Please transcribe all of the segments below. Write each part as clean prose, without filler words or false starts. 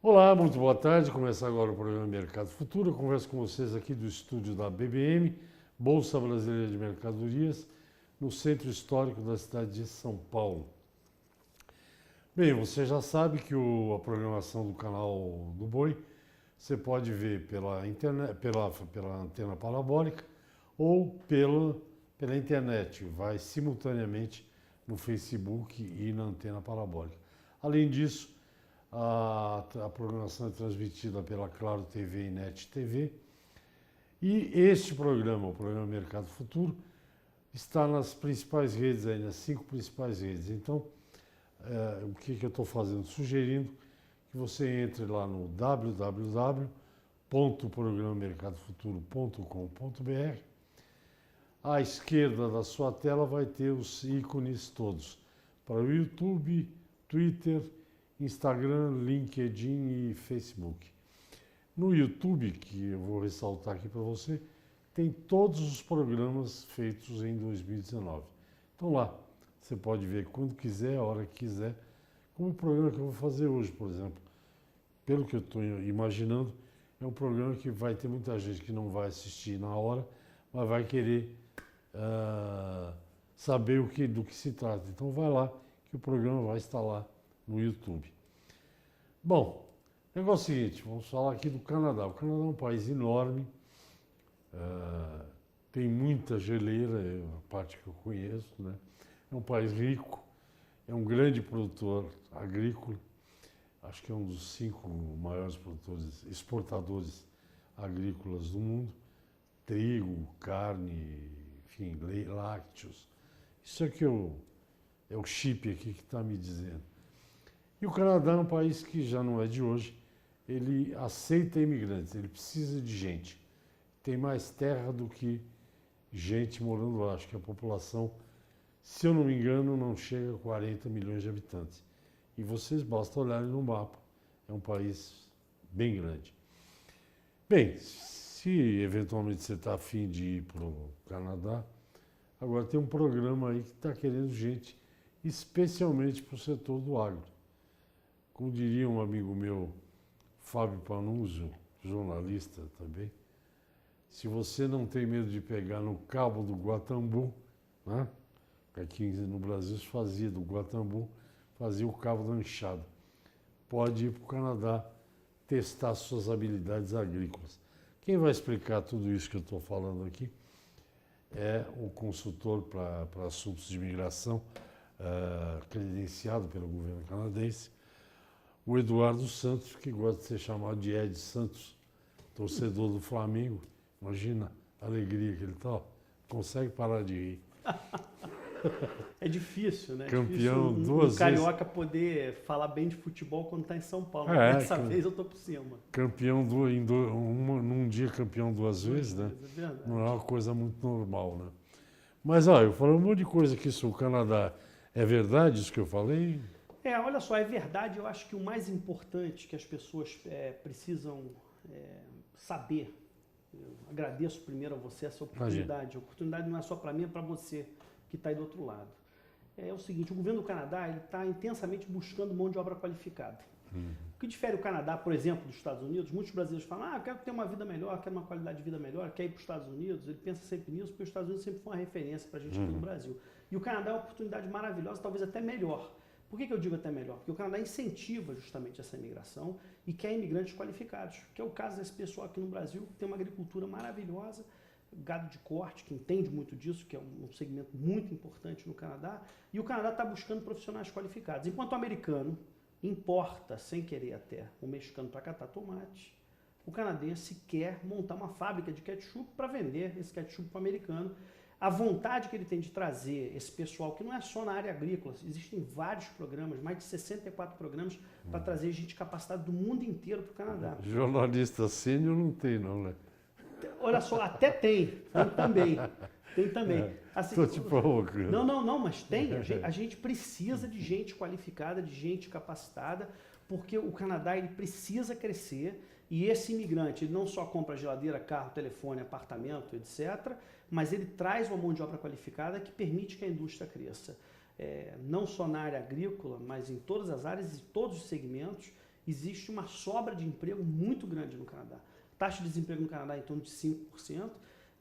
Olá, muito boa tarde. Começa agora o programa Mercado Futuro. Eu converso com vocês aqui do estúdio da BBM, Bolsa Brasileira de Mercadorias, no centro histórico da cidade de São Paulo. Bem, você já sabe que a programação do canal do Boi você pode ver pela internet, pela antena parabólica ou pela internet. Vai simultaneamente no Facebook e na antena parabólica. Além disso, a programação é transmitida pela Claro TV e NET TV. E este programa, o programa Mercado Futuro, está nas principais redes, aí, nas 5 principais redes. Então, o que eu estou fazendo? Sugerindo que você entre lá no www.programamercadofuturo.com.br. À esquerda da sua tela vai ter os ícones todos para o YouTube, Twitter, Instagram, LinkedIn e Facebook. No YouTube, que eu vou ressaltar aqui para você, tem todos os programas feitos em 2019. Então lá, você pode ver quando quiser, a hora que quiser, como o programa que eu vou fazer hoje, por exemplo. Pelo que eu estou imaginando, é um programa que vai ter muita gente que não vai assistir na hora, mas vai querer saber do que se trata. Então vai lá, que o programa vai estar lá no YouTube. Bom, o negócio é o seguinte, vamos falar aqui do Canadá. O Canadá é um país enorme, tem muita geleira, é a parte que eu conheço, né? É um país rico, é um grande produtor agrícola, acho que é um dos 5 maiores exportadores agrícolas do mundo, trigo, carne, enfim, lácteos. Isso aqui é o chip aqui que está me dizendo. E o Canadá é um país que já não é de hoje, ele aceita imigrantes, ele precisa de gente. Tem mais terra do que gente morando lá. Acho que a população, se eu não me engano, não chega a 40 milhões de habitantes. E vocês basta olharem no mapa, é um país bem grande. Bem, se eventualmente você está afim de ir para o Canadá, agora tem um programa aí que está querendo gente, especialmente para o setor do agro. Como diria um amigo meu, Fábio Panunzio, jornalista também, se você não tem medo de pegar no cabo do Guatambu, né? Aqui no Brasil se fazia do Guatambu, fazia o cabo da enxada. Pode ir para o Canadá testar suas habilidades agrícolas. Quem vai explicar tudo isso que eu estou falando aqui é o consultor para assuntos de imigração, credenciado pelo governo canadense, o Eduardo Santos, que gosta de ser chamado de Ed Santos, torcedor do Flamengo. Imagina a alegria que ele está, consegue parar de rir. É difícil, né? Campeão difícil duas vezes. Carioca poder falar bem de futebol quando está em São Paulo. Dessa vez eu tô por cima. Campeão num dia campeão 2 vezes, né? É verdade. Não é uma coisa muito normal, né? Mas, olha, eu falei um monte de coisa aqui sobre o Canadá. É verdade isso que eu falei? Olha só, é verdade. Eu acho que o mais importante que as pessoas precisam saber, eu agradeço primeiro a você essa oportunidade. Imagina. A oportunidade não é só para mim, é para você que está aí do outro lado. É o seguinte, o governo do Canadá está intensamente buscando mão de obra qualificada. O que difere o Canadá, por exemplo, dos Estados Unidos, muitos brasileiros falam, eu quero ter uma vida melhor, quero uma qualidade de vida melhor, quer ir para os Estados Unidos, ele pensa sempre nisso, porque os Estados Unidos sempre foi uma referência para a gente aqui no Brasil. E o Canadá é uma oportunidade maravilhosa, talvez até melhor. Por que eu digo até melhor? Porque o Canadá incentiva justamente essa imigração e quer imigrantes qualificados, que é o caso desse pessoal aqui no Brasil, que tem uma agricultura maravilhosa, gado de corte, que entende muito disso, que é um segmento muito importante no Canadá, e o Canadá está buscando profissionais qualificados. Enquanto o americano importa, sem querer até, o mexicano para catar tomate, o canadense quer montar uma fábrica de ketchup para vender esse ketchup para o americano. A vontade que ele tem de trazer esse pessoal, que não é só na área agrícola, existem vários programas, mais de 64 programas, para trazer gente capacitada do mundo inteiro para o Canadá. Jornalista sênior não tem, não, né? Olha só, até tem também. Tem também. Estou te provocando. Não, mas tem. A gente precisa de gente qualificada, de gente capacitada, porque o Canadá ele precisa crescer e esse imigrante ele não só compra geladeira, carro, telefone, apartamento, etc., mas ele traz uma mão de obra qualificada que permite que a indústria cresça. Não só na área agrícola, mas em todas as áreas e todos os segmentos. existe uma sobra de emprego muito grande no Canadá. A taxa de desemprego no Canadá é em torno de 5%,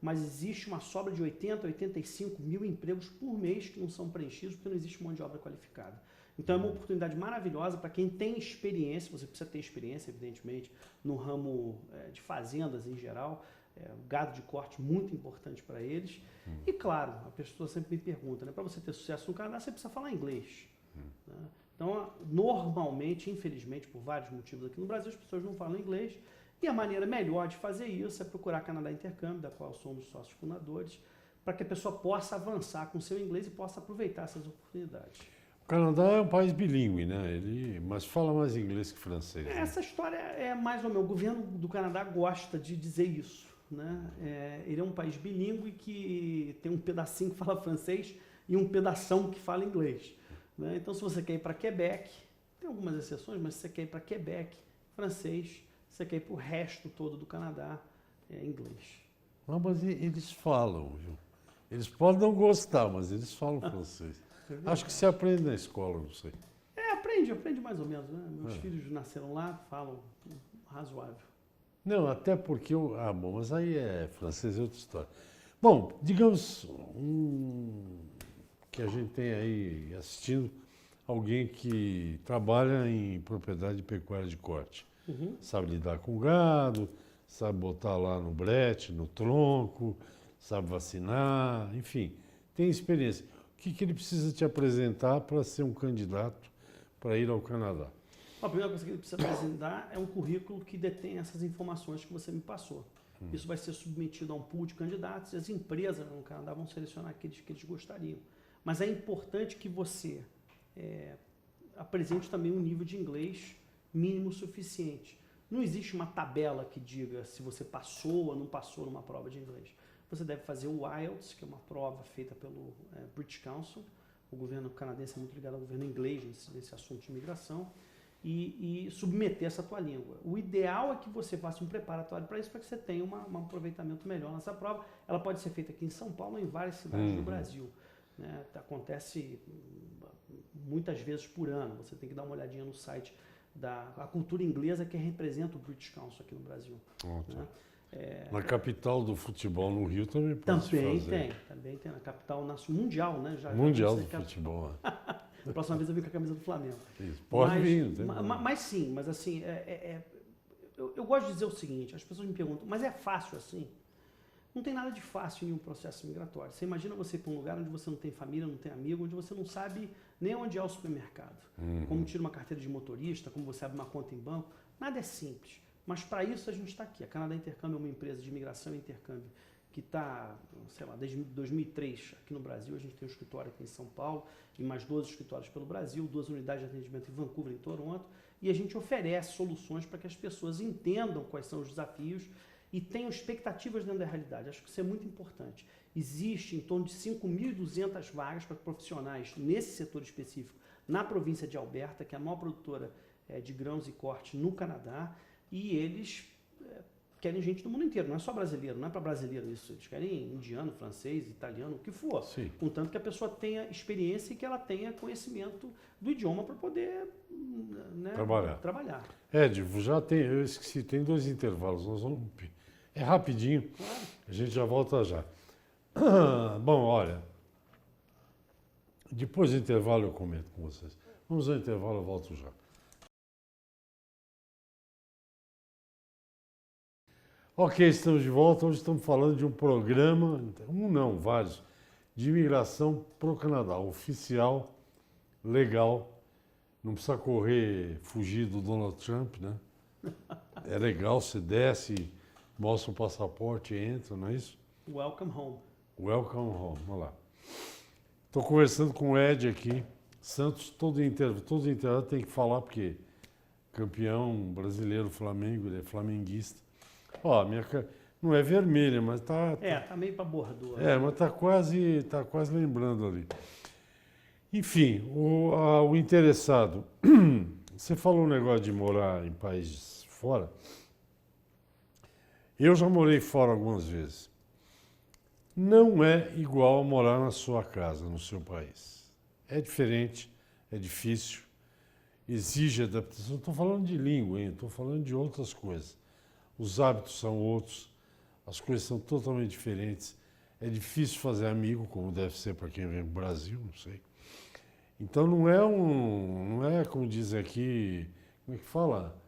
mas existe uma sobra de 80, 85 mil empregos por mês que não são preenchidos porque não existe mão de obra qualificada. Então é uma oportunidade maravilhosa para quem tem experiência, você precisa ter experiência, evidentemente, no ramo de fazendas em geral, gado de corte muito importante para eles. E claro, a pessoa sempre me pergunta, né, para você ter sucesso no Canadá, você precisa falar inglês. Né? Então, normalmente, infelizmente, por vários motivos aqui no Brasil, as pessoas não falam inglês. E a maneira melhor de fazer isso é procurar a Canadá Intercâmbio, da qual somos sócios fundadores, para que a pessoa possa avançar com o seu inglês e possa aproveitar essas oportunidades. O Canadá é um país bilíngue, né? Mas fala mais inglês que francês. Né? Essa história é mais ou menos, o governo do Canadá gosta de dizer isso. Né? Ele é um país bilíngue que tem um pedacinho que fala francês e um pedação que fala inglês. Né? Então, se você quer ir para Quebec, tem algumas exceções, mas se você quer ir para Quebec, francês, se você quer ir para o resto todo do Canadá, é inglês. Não, mas eles falam, viu? Eles podem não gostar, mas eles falam francês. Acho que se aprende na escola, não sei. Aprende mais ou menos. Né? Meus filhos nasceram lá, falam razoável. Não, até porque bom, mas aí é francês, é outra história. Bom, digamos que a gente tem aí assistindo alguém que trabalha em propriedade de pecuária de corte. Uhum. Sabe lidar com gado, sabe botar lá no brete, no tronco, sabe vacinar, enfim, tem experiência. O que ele precisa te apresentar para ser um candidato para ir ao Canadá? A primeira coisa que ele precisa apresentar é um currículo que detém essas informações que você me passou. Isso vai ser submetido a um pool de candidatos e as empresas no Canadá vão selecionar aqueles que eles gostariam. Mas é importante que você apresente também um nível de inglês mínimo suficiente. Não existe uma tabela que diga se você passou ou não passou numa prova de inglês. Você deve fazer o IELTS, que é uma prova feita pelo British Council. O governo canadense é muito ligado ao governo inglês nesse assunto de imigração. E submeter essa tua língua. O ideal é que você faça um preparatório para isso, para que você tenha um aproveitamento melhor nessa prova. Ela pode ser feita aqui em São Paulo ou em várias cidades do Brasil. Né? Acontece muitas vezes por ano. Você tem que dar uma olhadinha no site da cultura inglesa que representa o British Council aqui no Brasil. Né? Na capital do futebol, no Rio, também pode se fazer. Também tem. Na capital mundial, né? Mundial do futebol. A próxima vez eu vim com a camisa do Flamengo. Isso. Pode vir. Mas sim, mas assim, eu gosto de dizer o seguinte, as pessoas me perguntam, mas é fácil assim? Não tem nada de fácil em um processo migratório. Você imagina você ir para um lugar onde você não tem família, não tem amigo, onde você não sabe nem onde é o supermercado, como tira uma carteira de motorista, como você abre uma conta em banco, nada é simples. Mas para isso a gente está aqui. A Canadá Intercâmbio é uma empresa de imigração e intercâmbio que está, sei lá, desde 2003 aqui no Brasil. A gente tem um escritório aqui em São Paulo e mais 12 escritórios pelo Brasil, 2 unidades de atendimento em Vancouver e em Toronto. E a gente oferece soluções para que as pessoas entendam quais são os desafios e tenham expectativas dentro da realidade. Acho que isso é muito importante. Existe em torno de 5.200 vagas para profissionais nesse setor específico na província de Alberta, que é a maior produtora de grãos e corte no Canadá, e eles querem gente do mundo inteiro, não é só brasileiro, não é para brasileiro isso, eles querem indiano, francês, italiano, o que for, contanto que a pessoa tenha experiência e que ela tenha conhecimento do idioma para poder trabalhar. Ed, já tem, eu esqueci, tem 2 intervalos, nós vamos, é rapidinho, claro. A gente já volta já. Bom, olha, depois do intervalo eu comento com vocês. Vamos ao intervalo, eu volto já. Ok, estamos de volta. Hoje estamos falando de um programa, vários, de imigração para o Canadá, oficial, legal, não precisa fugir do Donald Trump, né? É legal, você desce, mostra o passaporte, entra, não é isso? Welcome home. Welcome home, vamos lá. Estou conversando com o Ed aqui, Santos, todo intervalo tem que falar, porque campeão brasileiro Flamengo, ele é flamenguista. Ó, não é vermelha, mas tá meio para bordô. Mas tá quase lembrando ali. Enfim, o interessado, você falou um negócio de morar em países fora. Eu já morei fora algumas vezes. Não é igual a morar na sua casa, no seu país. É diferente, é difícil. exige adaptação. Não estou falando de língua, estou falando de outras coisas. Os hábitos são outros, as coisas são totalmente diferentes. É difícil fazer amigo, como deve ser para quem vem para o Brasil, não sei. Então não é como dizem aqui, como é que fala?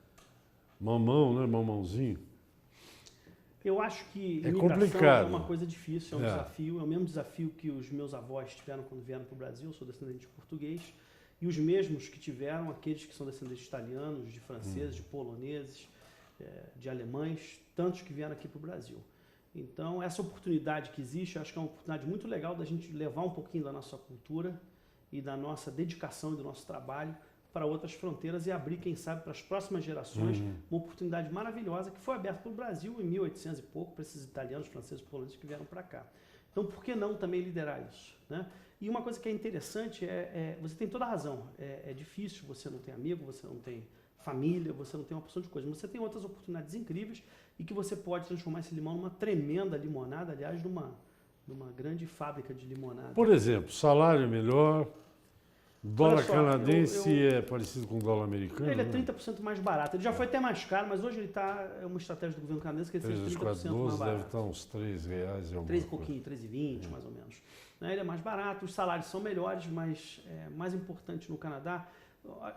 Mamão, né? Mamãozinho. Eu acho que É imigração complicado. é uma coisa difícil, é um É. desafio. É o mesmo desafio que os meus avós tiveram quando vieram para o Brasil, eu sou descendente de português, e os mesmos que tiveram aqueles que são descendentes de italianos, de franceses, de poloneses, de alemães, tantos que vieram aqui para o Brasil. Então, essa oportunidade que existe, eu acho que é uma oportunidade muito legal da gente levar um pouquinho da nossa cultura e da nossa dedicação e do nosso trabalho para outras fronteiras e abrir, quem sabe, para as próximas gerações, uma oportunidade maravilhosa que foi aberta pelo Brasil em 1800 e pouco, para esses italianos, franceses, poloneses que vieram para cá. Então, por que não também liderar isso, né? E uma coisa que é interessante você tem toda a razão, é difícil, você não tem amigo, você não tem família, você não tem uma porção de coisas, mas você tem outras oportunidades incríveis e que você pode transformar esse limão numa tremenda limonada, aliás, numa grande fábrica de limonada. Por exemplo, salário é melhor, dólar só, canadense é parecido com o dólar americano? Ele é né? 30% mais barato. Ele já foi até mais caro, mas hoje ele está. É uma estratégia do governo canadense que ele 3 seja vezes 30% 4, 12 mais deve barato. estar uns R$3 e alguma 3 e coisa. pouquinho, 3,20 mais ou menos. Né, ele é mais barato, os salários são melhores, mas mais importante no Canadá.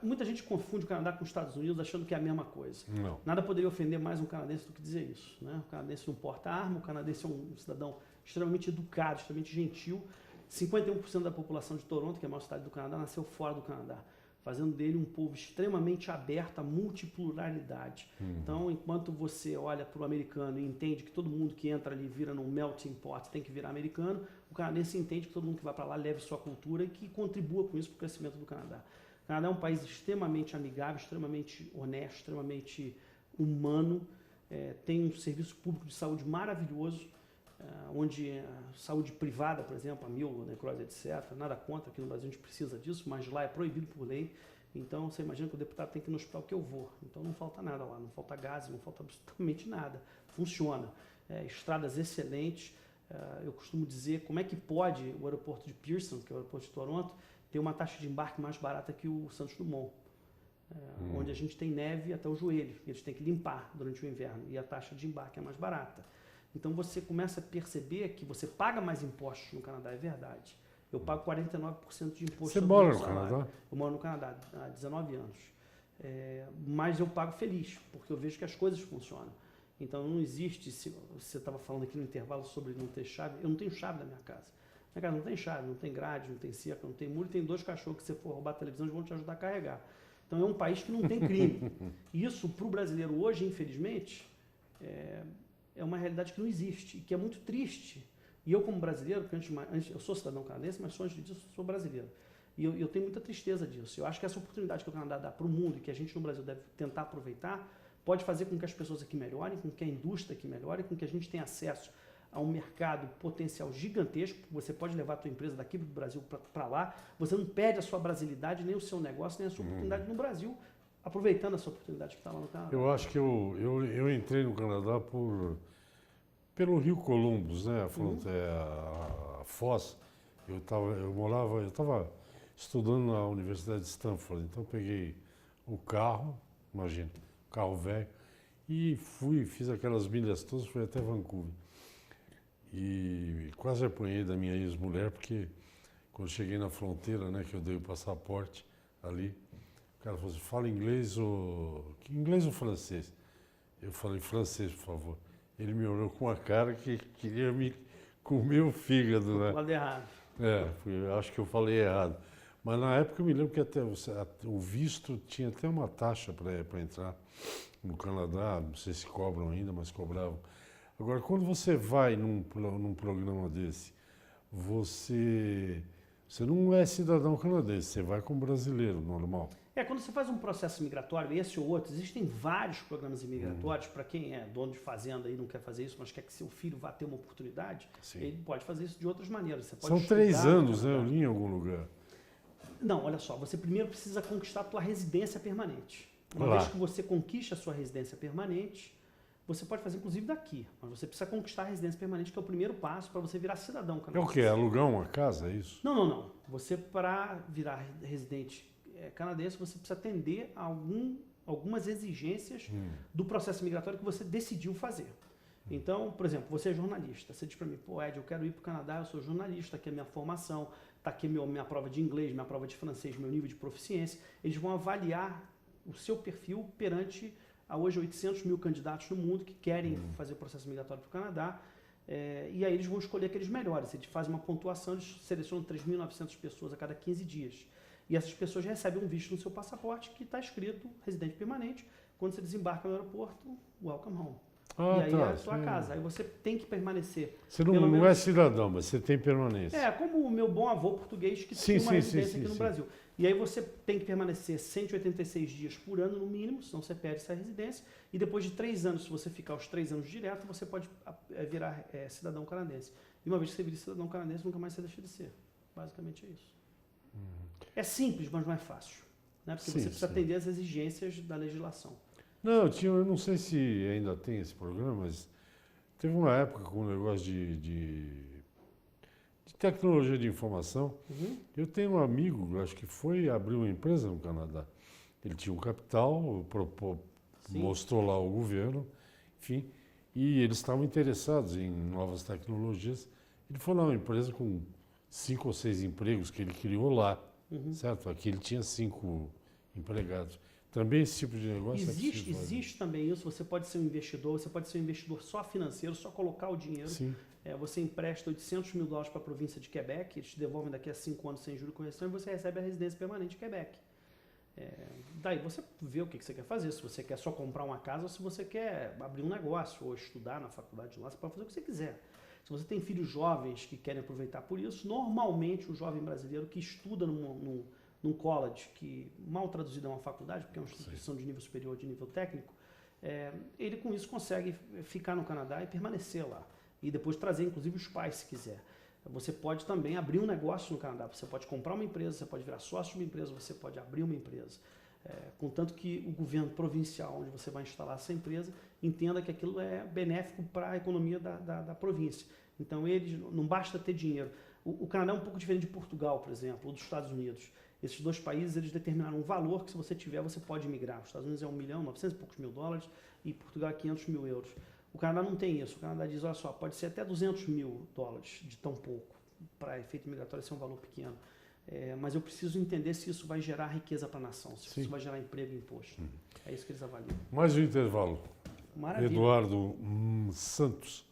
Muita gente confunde o Canadá com os Estados Unidos achando que é a mesma coisa. Não. Nada poderia ofender mais um canadense do que dizer isso. Né? O canadense não porta arma, o canadense é um cidadão extremamente educado, extremamente gentil. 51% da população de Toronto, que é a maior cidade do Canadá, nasceu fora do Canadá, fazendo dele um povo extremamente aberto à multipluralidade. Então, enquanto você olha para o americano e entende que todo mundo que entra ali vira num melting pot tem que virar americano, o canadense entende que todo mundo que vai para lá leve sua cultura e que contribua com isso para o crescimento do Canadá. O Canadá é um país extremamente amigável, extremamente honesto, extremamente humano, tem um serviço público de saúde maravilhoso, onde a saúde privada, por exemplo, a mielonecrose, etc., nada contra, aqui no Brasil a gente precisa disso, mas lá é proibido por lei. Então, você imagina que o deputado tem que ir no hospital que eu vou. Então, não falta nada lá, não falta gás, não falta absolutamente nada. Funciona. Estradas excelentes. Eu costumo dizer como é que pode o aeroporto de Pearson, que é o aeroporto de Toronto, ter uma taxa de embarque mais barata que o Santos Dumont, onde a gente tem neve até o joelho, e eles têm que limpar durante o inverno, e a taxa de embarque é mais barata. Então você começa a perceber que você paga mais impostos no Canadá, é verdade. Eu pago 49% de imposto Você sobre mora o meu no salário. Canadá? Eu moro no Canadá há 19 anos. Mas eu pago feliz, porque eu vejo que as coisas funcionam. Então não existe, se você estava falando aqui no intervalo sobre não ter chave, eu não tenho chave na minha casa. Minha casa não tem chave, não tem grade, não tem cerca, não tem muro, tem 2 cachorros que se você for roubar a televisão eles vão te ajudar a carregar. Então é um país que não tem crime. Isso para o brasileiro hoje, infelizmente, é uma realidade que não existe e que é muito triste. E eu, como brasileiro, porque antes eu sou cidadão canadense, mas antes disso eu sou brasileiro. E eu tenho muita tristeza disso. Eu acho que essa oportunidade que o Canadá dá para o mundo e que a gente no Brasil deve tentar aproveitar, pode fazer com que as pessoas aqui melhorem, com que a indústria aqui melhore, com que a gente tenha acesso a um mercado potencial gigantesco. Você pode levar a tua empresa daqui do Brasil para lá. Você não perde a sua brasilidade, nem o seu negócio, nem a sua oportunidade no Brasil, aproveitando essa oportunidade que está lá no Canadá. Eu acho que eu entrei no Canadá pelo Rio Columbus, né? A fronteira, a Foz. Eu estava estudando na Universidade de Stanford, então eu peguei o carro, imagina, carro velho, e fiz aquelas milhas todas, fui até Vancouver. E quase apanhei da minha ex-mulher, porque quando cheguei na fronteira, né, que eu dei o passaporte ali, o cara falou assim, fala inglês ou francês? Eu falei, francês, por favor. Ele me olhou com a cara que queria me comer o fígado, né? Do lado errado. Acho que eu falei errado. Mas na época eu me lembro que até o visto tinha até uma taxa para entrar no Canadá, não sei se cobram ainda, mas cobravam. Agora, quando você vai num programa desse, você não é cidadão canadense, você vai como brasileiro, normal. Quando você faz um processo migratório, esse ou outro, existem vários programas imigratórios, para quem é dono de fazenda e não quer fazer isso, mas quer que seu filho vá ter uma oportunidade, Sim. ele pode fazer isso de outras maneiras. Você pode São 3 estudar no anos, né? Canadá. Eu li em algum lugar. Não, olha só, você primeiro precisa conquistar a tua residência permanente. Uma Lá. vez que você conquista a sua residência permanente, você pode fazer inclusive daqui, mas você precisa conquistar a residência permanente, que é o primeiro passo para você virar cidadão É o canadense. quê? Alugar uma casa, é isso? Não. Você, para virar residente canadense, você precisa atender a algumas exigências do processo migratório que você decidiu fazer. Então, por exemplo, você é jornalista, você diz para mim, pô, Ed, eu quero ir para o Canadá, eu sou jornalista, aqui é a minha formação, está aqui minha prova de inglês, minha prova de francês, meu nível de proficiência. Eles vão avaliar o seu perfil perante a hoje 800 mil candidatos no mundo que querem fazer o processo migratório para o Canadá. E aí eles vão escolher aqueles melhores. Eles fazem uma pontuação, eles selecionam 3.900 pessoas a cada 15 dias. E essas pessoas recebem um visto no seu passaporte que está escrito residente permanente. Quando você desembarca no aeroporto, welcome home. E aí é a sua casa. Aí você tem que permanecer. Você não é cidadão, mas você tem permanência. Como o meu bom avô português que tinha uma residência aqui no Brasil. E aí você tem que permanecer 186 dias por ano no mínimo, senão você perde essa residência. E depois de 3 anos, se você ficar os 3 anos direto, você pode virar cidadão canadense. E uma vez que você vira cidadão canadense, nunca mais você deixa de ser. Basicamente é isso. É simples, mas não é fácil. Né? Porque você precisa atender às exigências da legislação. Não, eu não sei se ainda tem esse programa, mas teve uma época com um negócio de tecnologia de informação. Eu tenho um amigo, acho que foi abrir uma empresa no Canadá. Ele tinha um capital, mostrou lá o governo, enfim, e eles estavam interessados em novas tecnologias. Ele foi lá uma empresa com 5 ou 6 empregos que ele criou lá, certo? Aqui ele tinha 5 empregados. Também esse tipo de negócio existe também isso. Você pode ser um investidor, você pode ser um investidor só financeiro, só colocar o dinheiro. Sim. Você empresta 800 mil dólares para a província de Quebec, eles te devolvem daqui a 5 anos sem juros e correção e você recebe a residência permanente de Quebec. Daí você vê o que você quer fazer, se você quer só comprar uma casa ou se você quer abrir um negócio ou estudar na faculdade de lá, você pode fazer o que você quiser. Se você tem filhos jovens que querem aproveitar por isso, normalmente o jovem brasileiro que estuda num college, que mal traduzido é uma faculdade, porque é uma instituição de nível superior, de nível técnico, ele com isso consegue ficar no Canadá e permanecer lá. E depois trazer, inclusive, os pais, se quiser. Você pode também abrir um negócio no Canadá, você pode comprar uma empresa, você pode virar sócio de uma empresa, você pode abrir uma empresa. Contanto que o governo provincial, onde você vai instalar essa empresa, entenda que aquilo é benéfico para a economia da província. Então, eles não basta ter dinheiro. O Canadá é um pouco diferente de Portugal, por exemplo, ou dos Estados Unidos. Esses dois países, eles determinaram um valor que, se você tiver, você pode migrar. Os Estados Unidos é 1.900 e poucos mil dólares e Portugal é 500 mil euros. O Canadá não tem isso. O Canadá diz, olha só, pode ser até 200 mil dólares de tão pouco. Para efeito migratório, esse é um valor pequeno. Mas eu preciso entender se isso vai gerar riqueza para a nação, se isso vai gerar emprego e imposto. É isso que eles avaliam. Mais um intervalo. Maravilha. Eduardo Santos.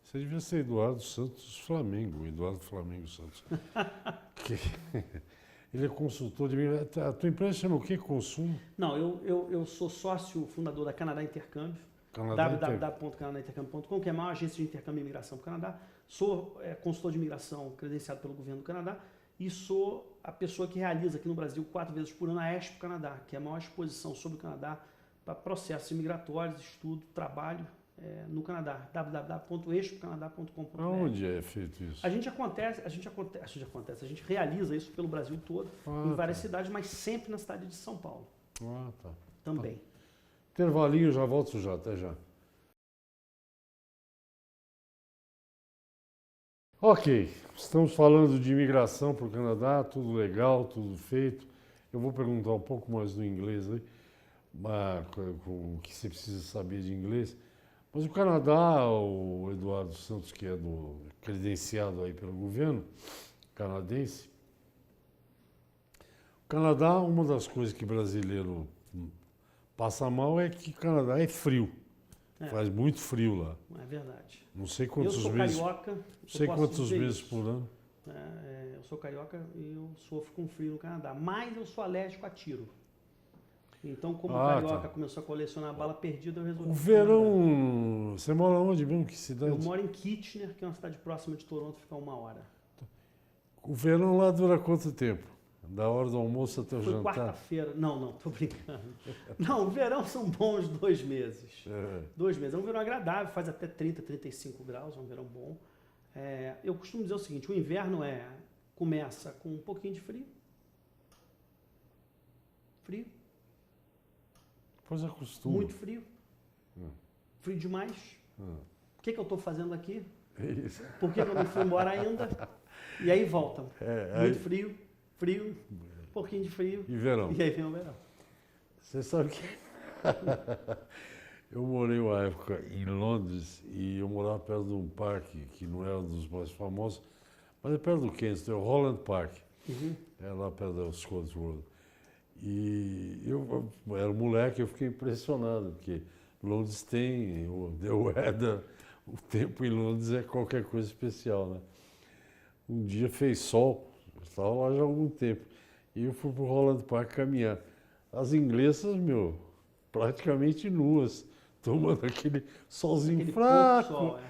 Você devia ser Eduardo Santos Flamengo, Eduardo Flamengo Santos. Ele é consultor de migração. A tua empresa chama o quê? Consumo? Não, eu sou sócio fundador da Canadá Intercâmbio, www.canadaintercâmbio.com, que é a maior agência de intercâmbio e imigração para o Canadá. Sou consultor de imigração credenciado pelo governo do Canadá e sou a pessoa que realiza aqui no Brasil 4 vezes por ano a Expo Canadá, que é a maior exposição sobre o Canadá para processos imigratórios, estudo, trabalho no Canadá. www.expocanadá.com.br. Onde é feito isso? A gente realiza isso pelo Brasil todo, em várias cidades, mas sempre na cidade de São Paulo. Tá. Também. Intervalinho, já volto já, até já. Ok, estamos falando de imigração para o Canadá, tudo legal, tudo feito. Eu vou perguntar um pouco mais do inglês aí, com o que você precisa saber de inglês. Mas o Canadá, o Eduardo Santos, que é credenciado aí pelo governo canadense, o Canadá, uma das coisas que brasileiro passa mal é que o Canadá é frio. Faz muito frio lá. É verdade. Não sei quantos meses. Eu sou carioca. Não sei quantos meses por ano. Eu sou carioca e eu sofro com frio no Canadá. Mas eu sou alérgico a tiro. Então, como o carioca começou a colecionar bala perdida, eu resolvi. O verão. Você mora onde mesmo? Que cidade? Eu moro em Kitchener, que é uma cidade próxima de Toronto, fica 1 hora. O verão lá dura quanto tempo? Da hora do almoço até o jantar? Foi quarta-feira. Não, tô brincando. Não, o verão são bons 2 meses. 2 meses. É um verão agradável, faz até 30, 35 graus, é um verão bom. Eu costumo dizer o seguinte, o inverno começa com um pouquinho de frio. Frio. Depois acostuma. Muito frio. Frio demais. O que eu estou fazendo aqui? Isso. Por que eu não fui embora ainda? E aí volta. Muito frio. pouquinho de frio. E verão. E aí vem o verão. Você sabe que eu morei uma época em Londres e eu morava perto de um parque que não era um dos mais famosos, mas é perto do Kensington, é o Holland Park. Uhum. É lá perto da Scotswold. E eu era um moleque, eu fiquei impressionado, porque Londres tem o the weather, o tempo em Londres é qualquer coisa especial, né? Um dia fez sol, eu estava lá já há algum tempo, e eu fui para o Holland Park caminhar. As inglesas, meu, praticamente nuas, tomando aquele solzinho Aquele fraco. pouco sol,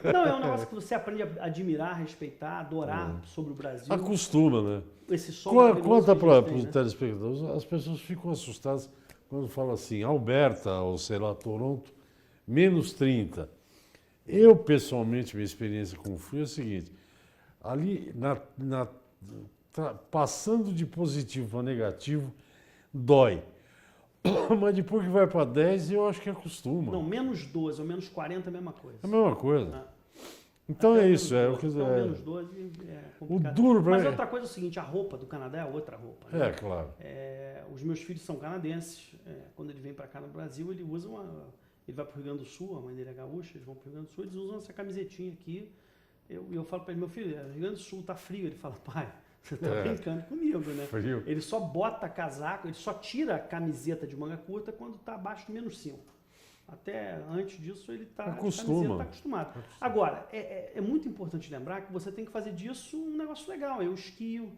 Não, é um negócio que você aprende a admirar, respeitar, adorar sobre o Brasil. Acostuma, né? Esse sol Conta maravilhoso que a para gente tem, os né? telespectadores, as pessoas ficam assustadas quando fala assim, Alberta ou sei lá, Toronto, menos 30. Eu, pessoalmente, minha experiência com o frio é a seguinte, ali, passando de positivo para negativo, dói. Mas depois que vai para 10, eu acho que acostuma. Não, menos 12 ou menos 40 é a mesma coisa. É a mesma coisa. Ah. Então Até é menos isso. É, 12. Então, menos 12 é o complicado. duro pra Mas mim. outra coisa é o seguinte, a roupa do Canadá é outra roupa. Né? É, claro. Os meus filhos são canadenses. Quando ele vem para cá no Brasil, ele usa ele vai para o Rio Grande do Sul, a mãe dele é gaúcha, eles vão para o Rio Grande do Sul, eles usam essa camisetinha aqui. Eu falo para ele, meu filho, Rio Grande do Sul tá frio. Ele fala, pai, você está brincando comigo, né? Frio. Ele só bota casaco, ele só tira a camiseta de manga curta quando está abaixo de menos 5. Até antes disso ele está acostumado. Agora, é muito importante lembrar que você tem que fazer disso um negócio legal. Eu esquio,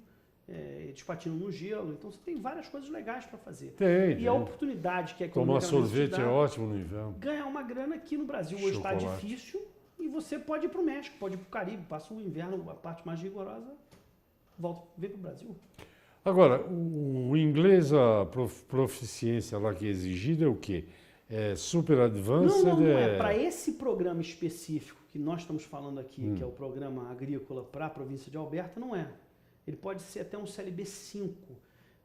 eles patinam no gelo, então você tem várias coisas legais para fazer. Tem. A oportunidade que é tomar sorvete é ótimo no inverno. Ganhar uma grana aqui no Brasil hoje está difícil e você pode ir para o México, pode ir para o Caribe, passa o inverno, a parte mais rigorosa, vem para o Brasil. Agora, o inglês, a proficiência lá que é exigida é o quê? É super advanced? Não é. Para esse programa específico que nós estamos falando aqui, que é o programa agrícola para a província de Alberta, não é. Ele pode ser até um CLB 5.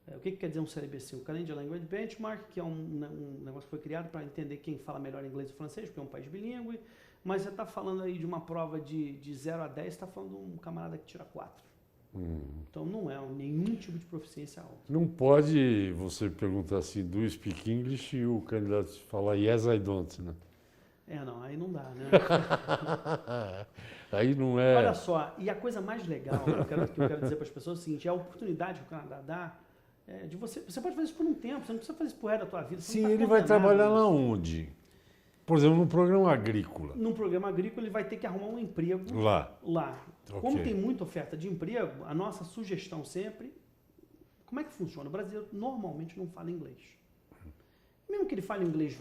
O que quer dizer um CLB 5? Canadian Language Benchmark, que é um negócio que foi criado para entender quem fala melhor inglês e francês, porque é um país bilíngue. Mas você está falando aí de uma prova de 0 a 10, está falando de um camarada que tira 4. Então não é nenhum tipo de proficiência alta. Não pode você perguntar assim, do you speak English e o candidato falar yes, I don't, né? Não, aí não dá, né? Aí não é... Olha só, e a coisa mais legal que eu quero dizer para as pessoas é o seguinte, é a oportunidade que o Canadá dá de você pode fazer isso por um tempo, você não precisa fazer isso por resto da tua vida. Sim, ele vai trabalhar lá onde? Por exemplo, num programa agrícola. Num programa agrícola, ele vai ter que arrumar um emprego lá. Okay. Como tem muita oferta de emprego, a nossa sugestão sempre, como é que funciona? O brasileiro normalmente não fala inglês. Mesmo que ele fale inglês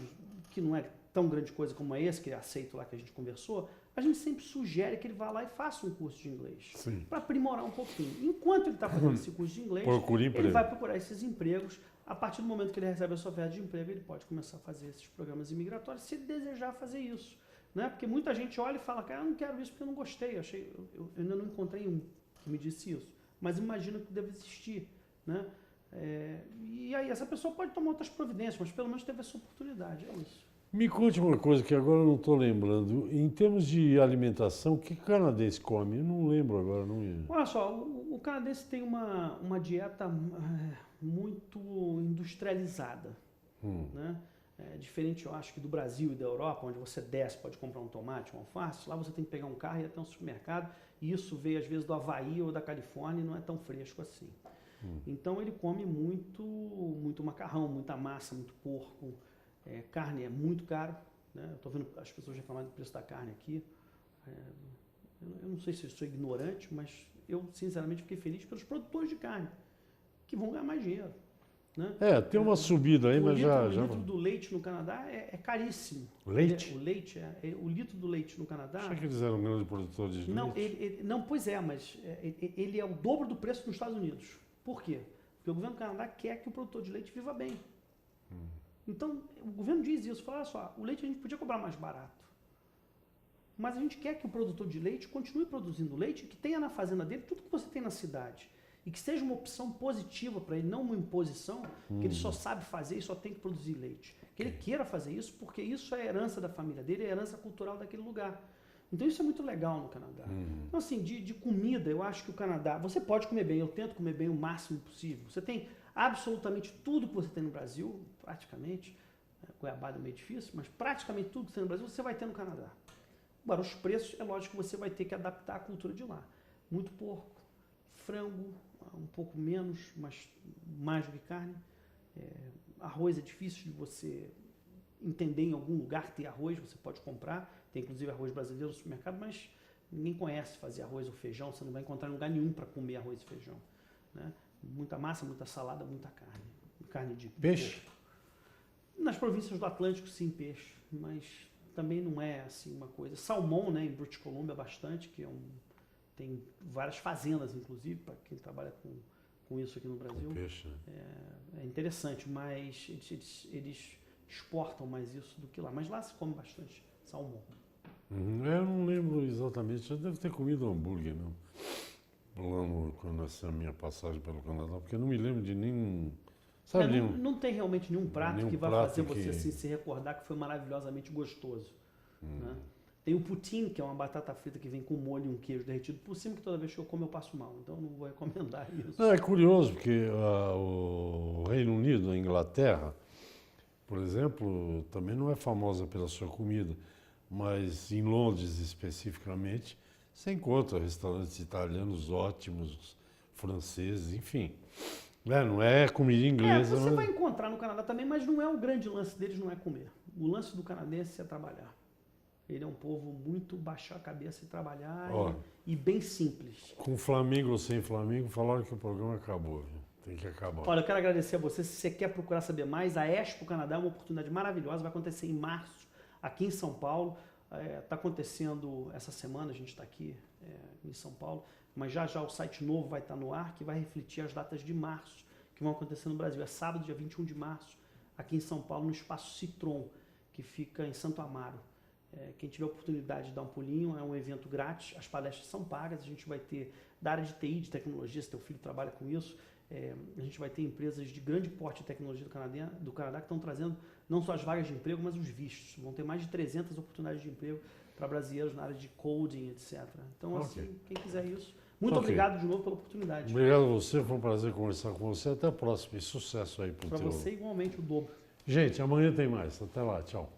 que não é tão grande coisa como esse, que é aceito lá que a gente conversou, a gente sempre sugere que ele vá lá e faça um curso de inglês. Para aprimorar um pouquinho. Enquanto ele está fazendo esse curso de inglês, ele vai procurar esses empregos. A partir do momento que ele recebe a sua oferta de emprego, ele pode começar a fazer esses programas imigratórios, se ele desejar fazer isso. Né? Porque muita gente olha e fala, cara, eu não quero isso porque eu não gostei. Eu ainda não encontrei um que me disse isso. Mas imagino que deve existir. Né? E aí essa pessoa pode tomar outras providências, mas pelo menos teve essa oportunidade. É isso. Me conte uma coisa que agora eu não estou lembrando. Em termos de alimentação, o que o canadense come? Eu não lembro agora. Olha só, o canadense tem uma dieta muito industrializada. Né? Diferente, eu acho, que do Brasil e da Europa, onde você desce, pode comprar um tomate, um alface. Lá você tem que pegar um carro e ir até um supermercado. E isso veio, às vezes, do Havaí ou da Califórnia e não é tão fresco assim. Então, ele come muito macarrão, muita massa, muito porco. Carne é muito caro, né? Eu estou vendo as pessoas reclamando do preço da carne aqui. Eu não sei se eu sou ignorante, mas eu sinceramente fiquei feliz pelos produtores de carne, que vão ganhar mais dinheiro. Né? Tem uma subida aí, mas já... O litro do leite no Canadá é caríssimo. Leite? O litro do leite no Canadá... Acho que eles eram grandes produtores de leite. Não, pois é, mas ele é o dobro do preço nos Estados Unidos. Por quê? Porque o governo do Canadá quer que o produtor de leite viva bem. Então, o governo diz isso, fala, olha só, o leite a gente podia cobrar mais barato, mas a gente quer que o produtor de leite continue produzindo leite, que tenha na fazenda dele tudo que você tem na cidade, e que seja uma opção positiva para ele, não uma imposição, que ele só sabe fazer e só tem que produzir leite. Que ele queira fazer isso, porque isso é a herança da família dele, é a herança cultural daquele lugar. Então isso é muito legal no Canadá. Então assim, de comida, eu acho que o Canadá, você pode comer bem, eu tento comer bem o máximo possível. Você tem absolutamente tudo que você tem no Brasil, praticamente, goiabada é meio difícil, mas praticamente tudo que você tem no Brasil, você vai ter no Canadá. Agora, os preços, é lógico que você vai ter que adaptar à cultura de lá. Muito porco, frango, um pouco menos, mas mais do que carne. Arroz é difícil de você entender em algum lugar ter arroz, você pode comprar. Tem inclusive arroz brasileiro no supermercado, mas ninguém conhece fazer arroz ou feijão, você não vai encontrar em lugar nenhum para comer arroz e feijão. Né? Muita massa, muita salada, muita carne. Carne de peixe? Porco. Nas províncias do Atlântico, sim, peixe, mas também não é assim uma coisa. Salmão, né, em British Columbia, bastante, que tem várias fazendas, inclusive, para quem trabalha com isso aqui no Brasil. Com peixe, né? É interessante, mas eles exportam mais isso do que lá. Mas lá se come bastante salmão. Eu não lembro exatamente, eu devo ter comido hambúrguer, não. Quando essa é a minha passagem pelo Canadá, porque eu não me lembro de nenhum. Sabe, não tem realmente nenhum prato nenhum que vai prato fazer você que... assim, se recordar que foi maravilhosamente gostoso. Né? Tem o poutine, que é uma batata frita que vem com molho e um queijo derretido por cima, que toda vez que eu como eu passo mal. Então eu não vou recomendar isso. Não, é curioso, porque o Reino Unido, a Inglaterra, por exemplo, também não é famosa pela sua comida, mas em Londres especificamente, você encontra restaurantes italianos ótimos, franceses, enfim. Não é comida inglesa. Você vai encontrar no Canadá também, mas não é o grande lance deles, não é comer. O lance do canadense é trabalhar. Ele é um povo muito baixar a cabeça e trabalhar e bem simples. Com Flamengo ou sem Flamengo, falaram que o programa acabou, viu? Tem que acabar. Olha, eu quero agradecer a você. Se você quer procurar saber mais, a Expo Canadá é uma oportunidade maravilhosa. Vai acontecer em março, aqui em São Paulo. Está acontecendo essa semana, a gente está aqui em São Paulo, mas já o site novo vai estar no ar, que vai refletir as datas de março, que vão acontecer no Brasil. É sábado, dia 21 de março, aqui em São Paulo, no Espaço Citron, que fica em Santo Amaro. Quem tiver a oportunidade de dar um pulinho, é um evento grátis, as palestras são pagas, a gente vai ter da área de TI, de tecnologia, se teu filho trabalha com isso, a gente vai ter empresas de grande porte de tecnologia do Canadá que estão trazendo não só as vagas de emprego, mas os vistos. Vão ter mais de 300 oportunidades de emprego para brasileiros na área de coding, etc. Então, assim, quem quiser isso. Muito obrigado de novo pela oportunidade. Obrigado a você, foi um prazer conversar com você. Até a próxima e sucesso aí pro teu. Para você, igualmente, o dobro. Gente, amanhã tem mais. Até lá, tchau.